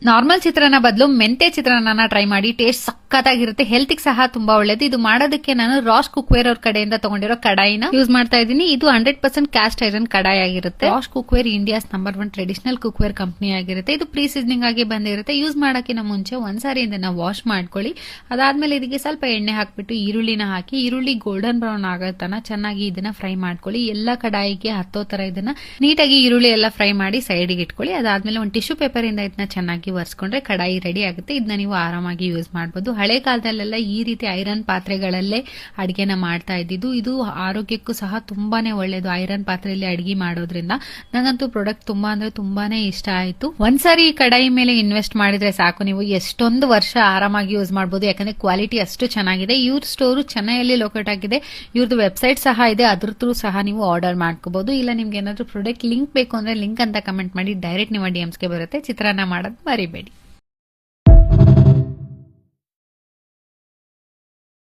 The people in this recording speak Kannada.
ನಾರ್ಮಲ್ ಚಿತ್ರಾನ್ನ ಬದಲು ಮೆಂತೆ ಚಿತ್ರಾನ್ನ ಟ್ರೈ ಮಾಡಿ. ಟೇಸ್ಟ್ ಸಕ್ಕತ್ತಾಗಿರುತ್ತೆ, ಹೆಲ್ತ್ ಸಹ ತುಂಬಾ ಒಳ್ಳೇದು. ಇದು ಮಾಡೋದಕ್ಕೆ ನಾನು ರಾಶ್ ಕುಕ್ವೇರ್ ಅವ್ರ ಕಡೆಯಿಂದ ತಗೊಂಡಿರೋ ಕಡಾಯಿನ ಯೂಸ್ ಮಾಡ್ತಾ ಇದ್ದೀನಿ. ಇದು 100% ಕ್ಯಾಸ್ಟ್ ಐರನ್ ಕಡಾಯಿ ಆಗಿರುತ್ತೆ. ರಾಶ್ cookware India's number 1 traditional cookware company ಆಗಿರುತ್ತೆ. ಇದು ಪ್ರೀ ಸೀಸನಿಂಗ್ ಆಗಿ ಬಂದಿರುತ್ತೆ. ಯೂಸ್ ಮಾಡೋಕ್ಕಿಂತ ಮುಂಚೆ ಒಂದ್ಸಾರಿ ಇದನ್ನ ವಾಶ್ ಮಾಡ್ಕೊಳ್ಳಿ. ಅದಾದ್ಮೇಲೆ ಇದಕ್ಕೆ ಸ್ವಲ್ಪ ಎಣ್ಣೆ ಹಾಕ್ಬಿಟ್ಟು ಈರುಳ್ಳಿನ ಹಾಕಿ, ಈರುಳ್ಳಿ ಗೋಲ್ಡನ್ ಬ್ರೌನ್ ಆಗತ್ತನ ಚೆನ್ನಾಗಿ ಇದನ್ನ ಫ್ರೈ ಮಾಡ್ಕೊಳ್ಳಿ. ಎಲ್ಲ ಕಡಾಯಿಗೆ ಹತ್ತೋ ತರ ಇದನ್ನ ನೀಟಾಗಿ ಈರುಳ್ಳಿ ಎಲ್ಲ ಫ್ರೈ ಮಾಡಿ ಸೈಡ್ಗೆ ಇಟ್ಕೊಳ್ಳಿ. ಅದಾದ್ಮೇಲೆ ಒಂದು ಟಿಶ್ಯೂ ಪೇಪರ್ ಇಂದ ಇದನ್ನ ಚೆನ್ನಾಗಿ ಒರೆಸ್ಕೊಂಡ್ರೆ ಕಡಾಯಿ ರೆಡಿ ಆಗುತ್ತೆ. ಇದನ್ನ ನೀವು ಆರಾಮಾಗಿ ಯೂಸ್ ಮಾಡಬಹುದು. ಹಳೆ ಕಾಲದಲ್ಲೆಲ್ಲ ಈ ರೀತಿ ಐರನ್ ಪಾತ್ರೆಗಳಲ್ಲೇ ಅಡಿಗೆನ ಮಾಡ್ತಾ ಇದ್ದಿದ್ದು. ಇದು ಆರೋಗ್ಯಕ್ಕೂ ಸಹ ತುಂಬಾನೇ ಒಳ್ಳೇದು. ಐರನ್ ಪಾತ್ರೆಯಲ್ಲಿ ಅಡಿಗೆ ಮಾಡೋದ್ರಿಂದ ನಂಗಂತೂ ಪ್ರಾಡಕ್ಟ್ ತುಂಬಾ ಅಂದ್ರೆ ತುಂಬಾನೇ ಇಷ್ಟ ಆಯ್ತು. ಒಂದ್ಸಾರಿ ಈ ಕಡಾಯಿ ಮೇಲೆ ಇನ್ವೆಸ್ಟ್ ಮಾಡಿದ್ರೆ ಸಾಕು, ನೀವು ಎಷ್ಟೊಂದು ವರ್ಷ ಆರಾಮಾಗಿ ಯೂಸ್ ಮಾಡಬಹುದು. ಯಾಕಂದ್ರೆ ಕ್ವಾಲಿಟಿ ಅಷ್ಟು ಚೆನ್ನಾಗಿದೆ. ಇವ್ರ ಸ್ಟೋರು ಚೆನ್ನೈಯಲ್ಲಿ ಲೊಕೇಟ್ ಆಗಿದೆ. ಇವ್ರದ್ದು ವೆಬ್ಸೈಟ್ ಸಹ ಇದೆ, ಅದ್ರ ಥ್ರೂ ಸಹ ನೀವು ಆರ್ಡರ್ ಮಾಡ್ಕೋಬಹುದು. ಇಲ್ಲ ನಿಮ್ಗೆ ಏನಾದ್ರು ಪ್ರಾಡಕ್ಟ್ ಲಿಂಕ್ ಬೇಕು ಅಂದ್ರೆ ಲಿಂಕ್ ಅಂತ ಕಮೆಂಟ್ ಮಾಡಿ, ಡೈರೆಕ್ಟ್ ನಿಮ್ಮ DMsಗೆ ಬರುತ್ತೆ. ಚಿತ್ರಾನ್ನ ಮಾಡೋದು ಮರಿಬೇಡಿ.